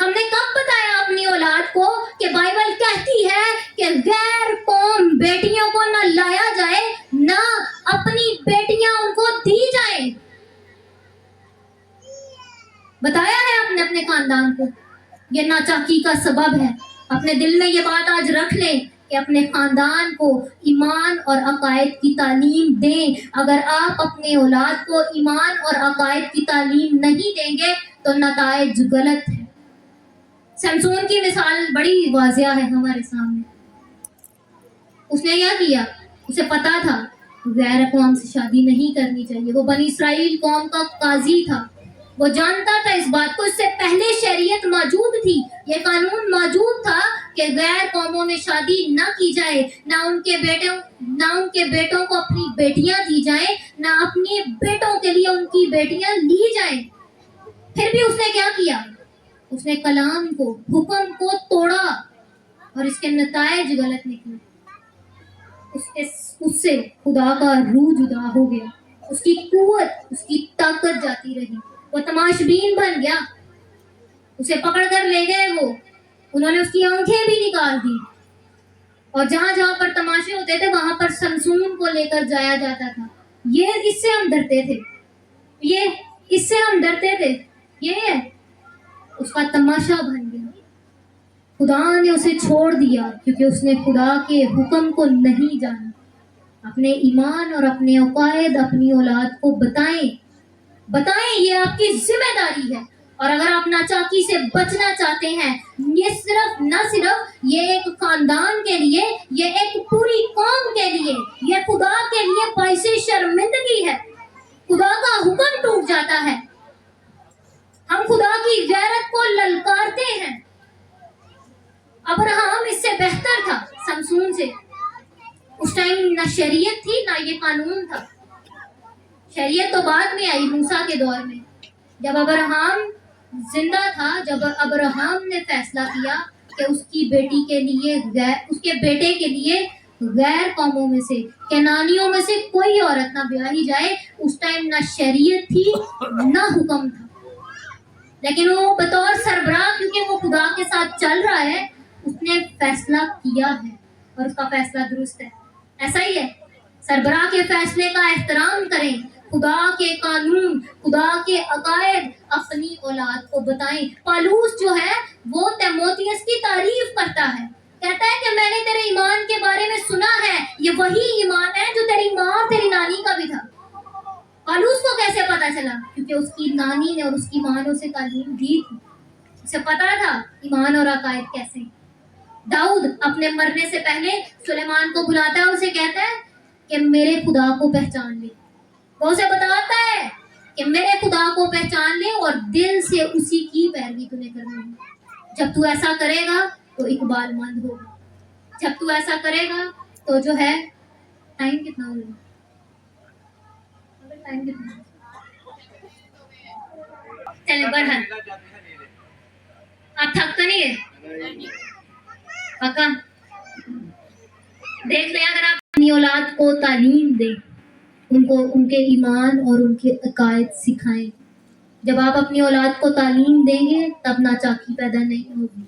ہم نے کب بتایا اپنی اولاد کو کہ بائبل کہتی ہے کہ غیر قوم بیٹیوں کو نہ لایا جائے نہ اپنی بیٹیاں ان کو دی جائیں؟ بتایا ہے اپنے اپنے خاندان کو؟ یہ ناچاکی کا سبب ہے۔ اپنے دل میں یہ بات آج رکھ لیں کہ اپنے خاندان کو ایمان اور عقائد کی تعلیم دیں۔ اگر آپ اپنے اولاد کو ایمان اور عقائد کی تعلیم نہیں دیں گے تو نتائج غلط ہیں۔ سمسون کی مثال بڑی واضح ہے ہمارے سامنے۔ اس نے کیا کیا؟ اسے پتا تھا غیر قوم سے شادی نہیں کرنی چاہیے۔ وہ بنی اسرائیل قوم کا قاضی تھا، وہ جانتا تھا اس بات کو۔ اس سے پہلے شریعت موجود تھی، یہ قانون موجود تھا کہ غیر قوموں میں شادی نہ کی جائے، نہ ان کے بیٹوں کو اپنی بیٹیاں دی جائیں، نہ اپنے بیٹوں کے لیے ان کی بیٹیاں لی جائیں۔ پھر بھی اس نے کیا کیا؟ اس نے کلام کو، حکم کو توڑا اور اس کے نتائج غلط نکلے۔ اس سے خدا کا روح جدا ہو گیا، اس کی قوت، اس کی طاقت جاتی رہی۔ وہ تماشبین بن گیا، اسے پکڑ کر لے گئے وہ، انہوں نے اس کی آنکھیں بھی نکال دی، اور جہاں جہاں پر تماشے ہوتے تھے وہاں پر سمسون کو لے کر جایا جاتا تھا۔ یہ اس سے ہم ڈرتے تھے، یہ اس سے ہم ڈرتے تھے، یہ ہے اس کا تماشا بن گیا۔ خدا نے اسے چھوڑ دیا کیونکہ اس نے خدا کے حکم کو نہیں جانا۔ اپنے ایمان اور اپنے عقائد اپنی اولاد کو بتائیں، یہ آپ کی ذمہ داری ہے۔ اور اگر آپ ناچاکی سے بچنا چاہتے ہیں، یہ نہ صرف یہ ایک خاندان کے لیے، یہ ایک پوری قوم کے لیے، یہ خدا کے لیے باعث شرمندگی ہے۔ خدا کا حکم ٹوٹ جاتا ہے، ہم خدا کی غیرت کو للکارتے ہیں۔ ابراہیم اس سے بہتر تھا سمسون سے۔ اس ٹائم نہ شریعت تھی نہ یہ قانون تھا، شریعت تو بعد میں آئی موسیٰ کے دور میں۔ جب ابراہیم زندہ تھا، جب ابراہیم نے فیصلہ کیا کہ اس کی بیٹی کے لیے اس کے بیٹے کے لیے غیر قوموں میں سے، کنانیوں میں سے کوئی عورت نہ بیاہی جائے، اس ٹائم نہ شریعت تھی نہ حکم تھا، لیکن وہ بطور سربراہ، کیونکہ وہ خدا کے ساتھ چل رہا ہے، اس نے فیصلہ کیا ہے اور اس کا فیصلہ درست ہے۔ ایسا ہی ہے، سربراہ کے فیصلے کا احترام کریں، خدا کے قانون، خدا کے عقائد اپنی اولاد کو بتائیں۔ پالوس جو ہے وہ تیموتھیوس کی تعریف کرتا ہے، کہتا ہے کہ میں نے تیرے ایمان کے بارے میں سنا ہے، یہ وہی ایمان ہے جو تیری ماں اور تیری نانی کا بھی تھا۔ پالوس کو کیسے پتا چلا؟ کیونکہ اس کی نانی نے اور اس کی ماں نے اسے تعلیم دی تھی، اسے پتا تھا ایمان اور عقائد کیسے۔ داؤد اپنے مرنے سے پہلے سلیمان کو بلاتا ہے، اسے کہتا ہے کہ میرے خدا کو پہچان لے۔ وہ اسے بتاتا ہے کہ میرے خدا کو پہچان لے اور دل سے اسی کی پیروی تو نے کرنی ہے۔ جب تو ایسا کرے گا تو اقبال مند ہوگا، جب تو ایسا کرے گا تو جو ہے، ٹائم کتنا ہو گیا؟ ٹائم کتنا؟ چلے برہن، آپ تھک تو نہیں ہے؟ پکا دیکھ لیں، اگر آپ اپنی اولاد کو تعلیم دیں، ان کے ایمان اور ان کے عقائد سکھائیں، جب آپ اپنی اولاد کو تعلیم دیں گے تب ناچاکی پیدا نہیں ہوگی،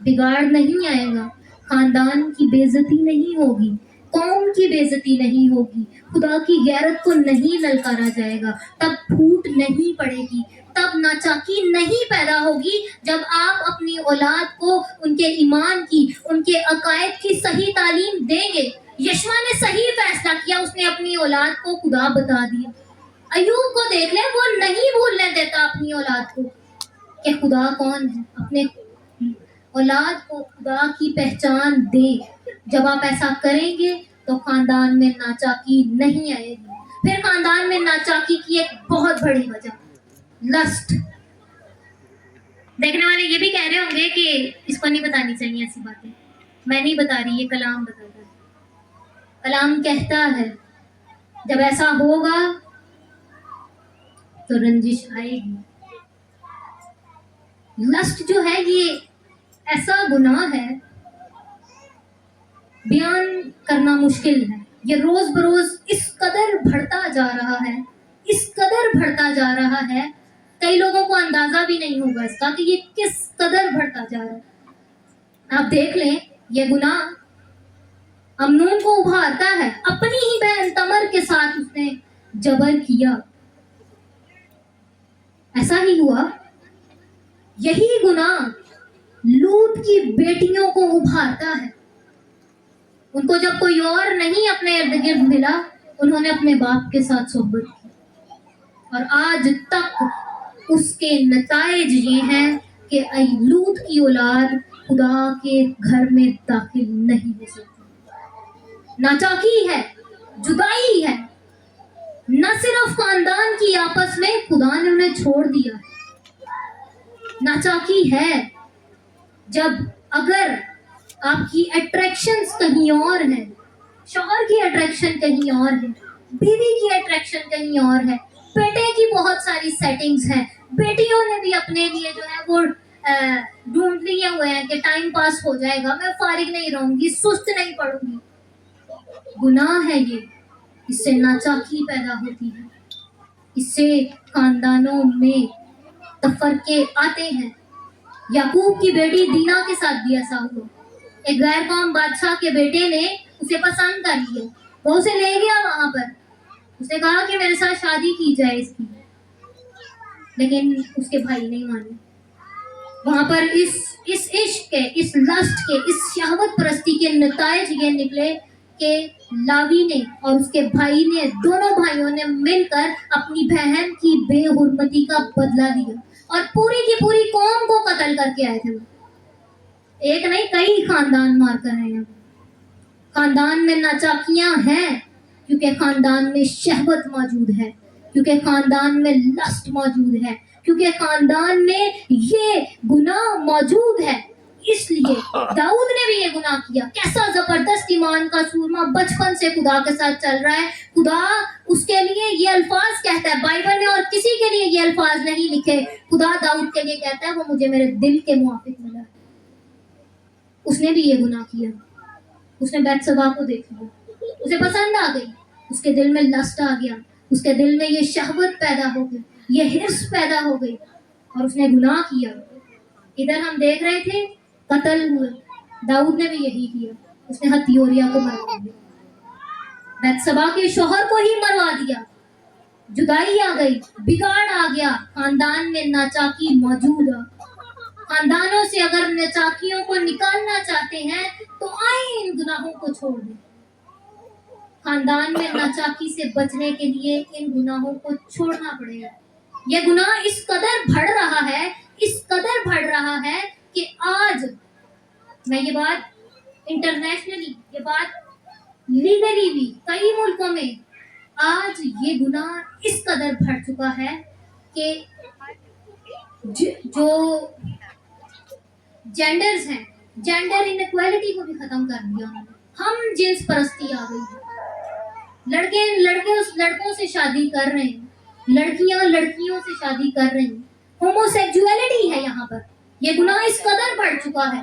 بگاڑ نہیں آئے گا، خاندان کی بے عزتی نہیں ہوگی، قوم کی بے عزتی نہیں ہوگی، خدا کی غیرت کو نہیں للکارا جائے گا، تب پھوٹ نہیں پڑے گی، تب ناچاکی نہیں پیدا ہوگی۔ جب آپ اپنی اولاد کو ان کے ایمان کی، ان کے عقائد کی صحیح تعلیم دیں گے۔ یشوع نے صحیح فیصلہ کیا، اس نے اپنی اولاد کو خدا بتا دیا۔ ایوب کو دیکھ لیں، وہ نہیں بھولنے دیتا اپنی اولاد کو کہ خدا کون ہے۔ اپنے اولاد کو خدا کی پہچان دیں۔ جب آپ ایسا کریں گے تو خاندان میں ناچاکی نہیں آئے گی۔ پھر خاندان میں ناچاکی کی ایک بہت بڑی وجہ لسٹ۔ دیکھنے والے یہ بھی کہہ رہے ہوں گے کہ اس کو نہیں بتانی چاہیے ایسی باتیں، میں نہیں بتا رہی، یہ کلام بتاتا ہے۔ کلام کہتا ہے جب ایسا ہوگا تو رنجش آئے گی۔ لسٹ جو ہے یہ ایسا گناہ ہے، بیان کرنا مشکل ہے۔ یہ روز بروز اس قدر بڑھتا جا رہا ہے، اس قدر بڑھتا جا رہا ہے کئی لوگوں کو اندازہ بھی نہیں ہوگا اس کا کہ یہ کس قدر بڑھتا جا رہا ہے۔ آپ دیکھ لیں یہ گناہ امنون کو ابھارتا ہے، اپنی ہی بہن تمر کے ساتھ اس نے جبر کیا، ایسا ہی ہوا۔ یہی گناہ لوط کی بیٹیوں کو ابھارتا ہے۔ ان کو جب کوئی اور نہیں اپنے ارد گرد ملا، انہوں نے اپنے باپ کے ساتھ صحبت کی، اور آج تک اس کے نتائج یہ ہیں کہ لوط کی اولاد خدا کے گھر میں داخل نہیں ہو سکتی۔ ناچاکی ہے، جدائی ہے، نہ صرف خاندان کی آپس میں، خدا نے انہیں چھوڑ دیا ہے۔ ناچاکی ہے جب اگر آپ کی اٹریکشنز کہیں اور ہیں، شوہر کی اٹریکشن کہیں اور ہے، بیوی کی اٹریکشن کہیں اور ہے، بیٹے کی بہت ساری سیٹنگز ہیں، بیٹیوں نے بھی اپنے لیے جو ہے وہ ڈھونڈ لیے ہوئے ہیں کہ ٹائم پاس ہو جائے گا، میں فارغ نہیں رہوں گی، سست نہیں پڑوں گی۔ گناہ ہے یہ، اس سے ناچاکی پیدا ہوتی ہے، اس سے خاندانوں میں تفرقے آتے ہیں۔ یعقوب کی بیٹی دینا کے ساتھ بھی ایسا ہوا۔ ایک غیر قوم بادشاہ کے بیٹے نے اسے پسند کر لیا، وہ اسے لے گیا وہاں پر، اس نے کہا کہ میرے ساتھ شادی کی جائے اس کی، لیکن اس کے بھائی نہیں مانے۔ وہاں پر اس عشق کے، اس لسٹ کے، اس شہوت پرستی کے نتائج یہ نکلے کہ لاوی نے اور اس کے بھائی نے، دونوں بھائیوں نے مل کر اپنی بہن کی بے حرمتی کا بدلہ لیا، اور پوری کی پوری قوم کو قتل کر کے آئے تھے۔ ایک نہیں، کئی خاندان مار کر آئے ہیں۔ خاندان میں ناچاکیاں ہیں کیونکہ خاندان میں شہوت موجود ہے، کیونکہ خاندان میں لسٹ موجود ہے، کیونکہ خاندان میں یہ گناہ موجود ہے۔ اس لیے داؤد نے بھی یہ گناہ کیا۔ کیسا زبردست ایمان کا سورما، بچپن سے خدا کے ساتھ چل رہا ہے، خدا اس کے لیے یہ الفاظ کہتا ہے، بائبل میں اور کسی کے لیے یہ الفاظ نہیں لکھے، خدا داؤد کے لیے کہتا ہے وہ مجھے میرے دل کے موافق ملا۔ اس نے بھی یہ گناہ کیا، اس نے بیت سبا کو دیکھ لیا، اسے پسند آ گئی، اس کے دل میں لسٹ آ گیا، اس کے دل میں یہ شہوت پیدا ہو گئی، یہ حرص پیدا ہو گئی، اور اس نے گناہ کیا۔ ادھر ہم دیکھ رہے تھے قتل ہوئے، داؤد نے بھی یہی کیا، اس نے ہتھیوریا کو مروا دیا، بیت سبا کے شوہر کو ہی مروا دیا۔ جدائی آ گئی، بگاڑ آ گیا، خاندان میں ناچاکی موجود ہے۔ خاندانوں سے اگر ناچاکیوں کو نکالنا چاہتے ہیں تو آئیں ان گناہوں کو چھوڑ دیں۔ خاندان میں ناچاکی سے بچنے کے لیے ان گناہوں کو چھوڑنا پڑے گا۔ یہ گناہ اس قدر بڑھ رہا ہے، اس قدر بڑھ رہا ہے کہ آج میں یہ بات انٹرنیشنلی، یہ بات لیگلی بھی کئی ملکوں میں آج یہ گناہ اس قدر بڑھ چکا ہے کہ جو جینڈرز ہیں، جینڈر انیکوالٹی کو بھی ختم کر دیا انہوں نے۔ ہم جنس پرستی آ گئی ہے، لڑکوں سے شادی کر رہے ہیں، لڑکیاں لڑکیوں سے شادی کر رہی ہیں، ہومو سیکسولیٹی ہے یہاں پر۔ یہ گناہ اس قدر بڑھ چکا ہے،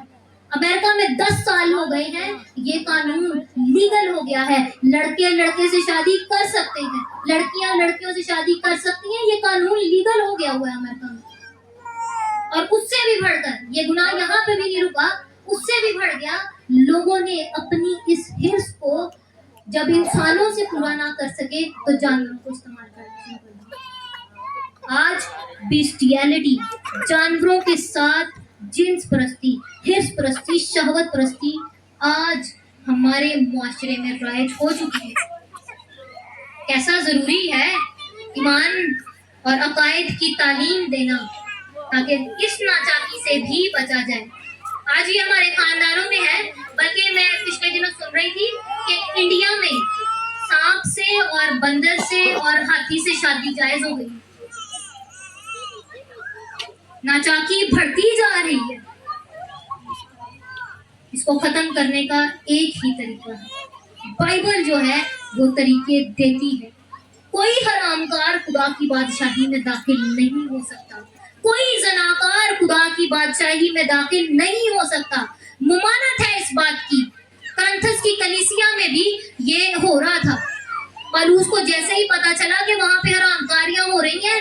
امریکہ میں 10 سال ہو گئے ہیں یہ قانون لیگل ہو گیا ہے، لڑکے لڑکے سے شادی کر سکتے ہیں، لڑکیاں لڑکیوں سے شادی کر سکتی ہیں، یہ قانون لیگل ہو گیا ہوا ہے امریکہ میں۔ اور اس سے بھی بڑھ کر یہ گناہ یہاں پہ بھی نہیں رکا، اس سے بھی بڑھ گیا، لوگوں نے اپنی اس حرص کو جب انسانوں سے پورا نہ کر سکے تو جانوروں کو استعمال کرنا شروع کر دیا۔ آج بیسٹیالٹی، جانوروں کے ساتھ جنس پرستی، حرص پرستی، شہوت پرستی آج ہمارے معاشرے میں رائج ہو چکی ہے۔ کیسا ضروری ہے ایمان اور عقائد کی تعلیم دینا تاکہ اس ناچاکی سے بھی بچا جائے۔ آج یہ ہمارے خاندانوں میں ہے، بلکہ میں پچھلے دنوں سن رہی تھی کہ انڈیا میں سانپ سے اور بندر سے اور ہاتھی سے شادی جائز ہو گئی۔ ناچاکی بڑھتی جا رہی ہے، اس کو ختم کرنے کا ایک ہی طریقہ ہے، بائبل جو ہے وہ طریقے دیتی ہے۔ کوئی حرامکار خدا کی بادشاہی میں داخل نہیں ہو سکتا، کوئی زناکار خدا کی بادشاہی میں داخل نہیں ہو سکتا۔ ممانعت ہے اس بات کی۔ کرنتھس کی کلیسیا میں بھی یہ ہو رہا تھا، پالوس کو جیسے ہی پتا چلا کہ وہاں پہ حرام کاریاں ہو رہی ہیں،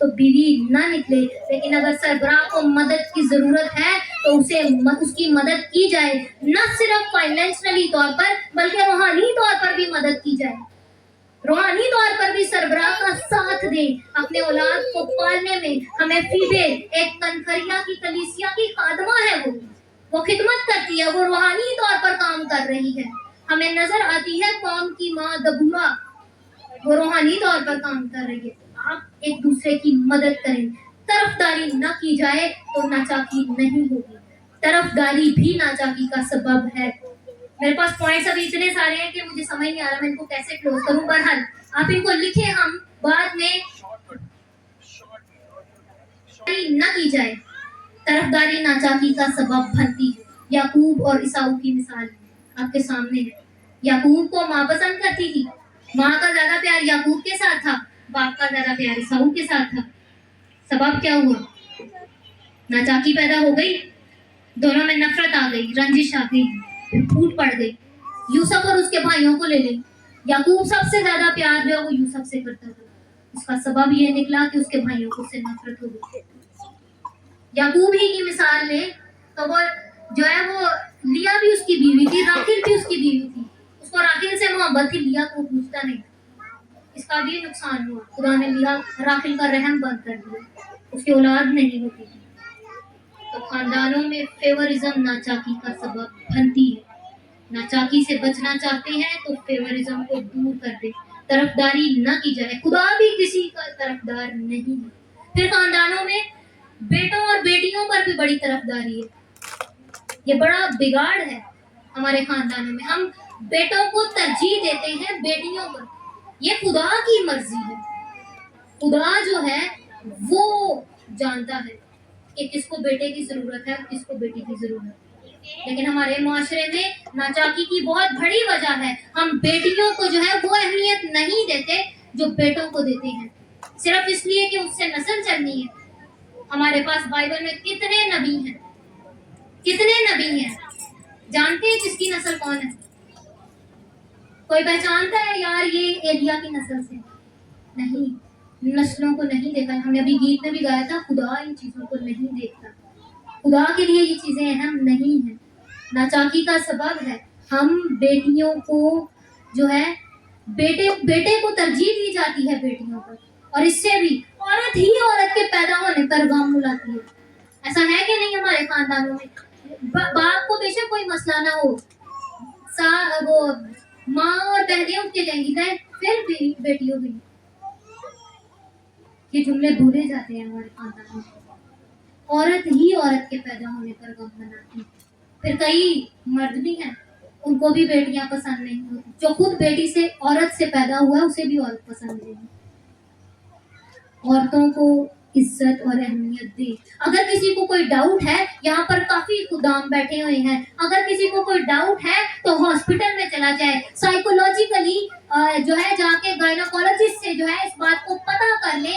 تو بیوی نہ نکلے، لیکن اگر سربراہ کو مدد کی ضرورت ہے تو اس کی مدد کی جائے، نہ صرف فائنینشلی طور پر بلکہ روحانی طور پر بھی مدد کی جائے، روحانی طور پر بھی سربراہ کا ساتھ دیں اپنے اولاد کو پالنے میں۔ ہمیں فیبے ایک کنکریا کی کلیسیا کی خادمہ ہے، وہ خدمت کرتی ہے، وہ روحانی طور پر کام کر رہی ہے۔ ہمیں نظر آتی ہے قوم کی ماں دبورا، وہ روحانی طور پر کام کر رہی ہے۔ آپ ایک دوسرے کی مدد کریں، طرفداری نہ کی جائے تو ناچاکی نہیں ہوگی، طرفداری بھی ناچاکی کا سبب ہے۔ میرے پاس پوائنٹس ابھی اتنے سارے ہیں کہ مجھے سمجھ نہیں آ رہا میں ان کو کیسے کلوز کروں، بہرحال آپ ان کو لکھیں، ہم بعد میں نہ کی جائے، طرفداری ناچاکی کا سبب بنتی ہے۔ یعقوب اور عیساؤ کی مثال آپ کے سامنے ہے۔ یعقوب کو ماں پسند کرتی تھی، ماں کا زیادہ پیار یعقوب کے ساتھ تھا، باپ کا زیادہ پیار عیساؤ کے ساتھ تھا۔ سبب کیا ہوا؟ ناچاکی پیدا ہو گئی، دونوں میں نفرت آ گئی، رنجش آ گئی، پھوٹ پڑ گئی، یوسف اور اس کے بھائیوں کو لے لیں۔ یعقوب سب سے زیادہ پیار جو ہے وہ یوسف سے کرتا تھا، اس کا سبب یہ نکلا کہ اس کے بھائیوں کو اس سے نفرت ہو گئی۔ یعقوب ہی کی مثال لیں تو وہ جو ہے وہ لیا بھی اس کی بیوی تھی، راخیل بھی اس کی بیوی تھی، اس کو راخیل سے محبت تھی، لیا کو پوچھتا نہیں، اس کا بھی نقصان ہوا، خدا نے لیا راخیل کا رحم بند کر دیا، اس کی اولاد نہیں ہوتی تھی۔ تو خاندانوں میں فیورزم ناچاکی کا سبب بنتی ہے۔ ناچاکی سے بچنا چاہتے ہیں تو فیورزم کو دور کر دیں، طرفداری نہ کی جائے، خدا بھی کسی کا طرفدار نہیں ہے۔ پھر خاندانوں میں بیٹوں اور بیٹیوں پر بھی بڑی طرفداری ہے، یہ بڑا بگاڑ ہے ہمارے خاندانوں میں، ہم بیٹوں کو ترجیح دیتے ہیں بیٹیوں پر، یہ خدا کی مرضی ہے، خدا جو ہے وہ جانتا ہے کہ کس کو بیٹے کی ضرورت ہے اور کس کو بیٹی کی ضرورت ہے، لیکن ہمارے معاشرے میں ناچاکی کی بہت بڑی وجہ ہے، ہم بیٹیوں کو جو ہے وہ اہمیت نہیں دیتے جو بیٹوں کو دیتے ہیں، صرف اس لیے کہ اس سے نسل چلنی ہے۔ ہمارے پاس بائبل میں کتنے نبی ہیں، کتنے نبی ہیں، جانتے ہیں کس کی نسل کون ہے؟ کوئی پہچانتا ہے یار یہ ایلیا کی نسل سے؟ نہیں، نسلوں کو نہیں دیکھا، ہم نے ابھی گیت میں بھی گایا تھا، خدا ان چیزوں کو نہیں دیکھتا، خدا کے لیے یہ چیزیں اہم نہیں ہیں۔ ناچاکی کا سبب ہے ہم بیٹیوں کو جو ہے بیٹے کو ترجیح دی جاتی ہے بیٹیوں پر، اور اس سے بھی عورت ہی عورت کے پیدا ہونے پر غم لاتی ہے۔ ایسا ہے کہ نہیں ہمارے خاندانوں میں؟ باپ کو بے شک کوئی مسئلہ نہ ہو، وہ ماں اور بہنیں اٹھ کے کہیں گی پھر بھی بیٹیوں بھی، یہ جملے بھولے جاتے ہیں ہمارے خاندانوں میں۔ عورت ہی عورت کے پیدا ہونے پر غم مناتی ہے۔ پھر کئی مرد بھی ہیں، ان کو بھی بیٹیاں پسند نہیں ہوتی، جو خود بیٹی سے عورت سے پیدا ہوا ہے اسے بھی عورت پسند نہیں۔ عورتوں کو عزت اور اہمیت دے۔ اگر کسی کو کوئی ڈاؤٹ ہے، یہاں پر کافی خدام بیٹھے ہوئے ہیں، اگر کسی کو کوئی ڈاؤٹ ہے تو ہاسپٹل میں چلا جائے، سائیکولوجیکلی جو ہے جا کے گائنوکولوجسٹ سے جو ہے اس بات کو پتہ کر لے،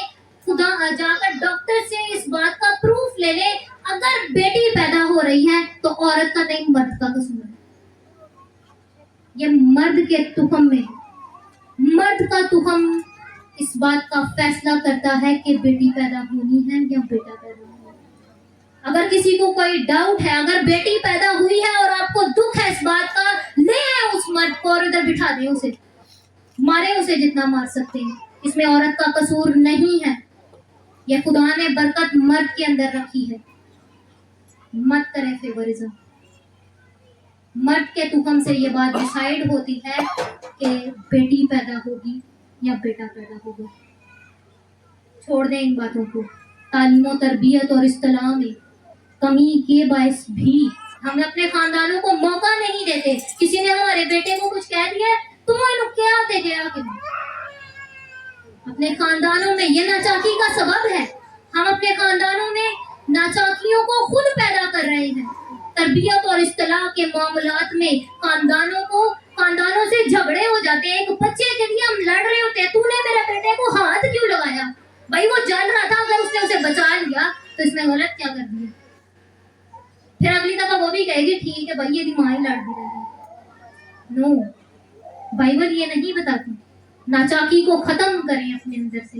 خدا جا کر ڈاکٹر سے اس بات کا پروف لے لے، اگر بیٹی پیدا ہو رہی ہے تو عورت کا نہیں مرد کا قصور ہے، یہ مرد کے تخم میں، مرد کا تخم اس بات کا فیصلہ کرتا ہے کہ بیٹی پیدا ہونی ہے یا بیٹا پیدا ہونی ہے۔ اگر کسی کو کوئی ڈاؤٹ ہے، اگر بیٹی پیدا ہوئی ہے اور آپ کو دکھ ہے اس بات کا، لے آئے اس مرد کو اور ادھر بٹھا دیں اسے، مارے اسے جتنا مار سکتے ہیں، اس میں عورت کا قصور نہیں ہے، یہ خدا نے برکت مرد کے اندر رکھی ہے۔ مت کریں فیورزم، مرد کے تخم سے یہ بات ڈیسائیڈ ہوتی ہے کہ بیٹی پیدا ہوگی یا بیٹا پیدا ہوگا۔ چھوڑ دیں ان باتوں کو۔ تعلیم و تربیت اور اصطلاح میں کمی کے باعث بھی ہم اپنے خاندانوں کو موقع نہیں دیتے۔ کسی نے ہمارے بیٹے کو کچھ کہہ دیا، تمہیں کیا آتے گیا کہ اپنے خاندانوں میں یہ ناچاکی کا سبب ہے، ہم اپنے خاندانوں میں ناچاکیوں کو خود پیدا کر رہے ہیں۔ تربیت اور اصطلاح کے معاملات میں خاندانوں سے جھگڑے ہو جاتے ہیں، ایک بچے کے لیے ہم لڑ رہے ہوتے ہیں، تو نے میرے بیٹے کو ہاتھ کیوں لگایا؟ بھائی وہ جل رہا تھا، اگر اس نے اسے بچا لیا تو اس نے غلط کیا کر دیا؟ پھر اگلی دفعہ وہ بھی کہے گی ٹھیک ہے بھائی یہ ماں ہی لڑ دی رہی۔ نو، بائبل یہ نہیں بتاتی۔ ناچاکی کو ختم کریں اپنے اندر سے،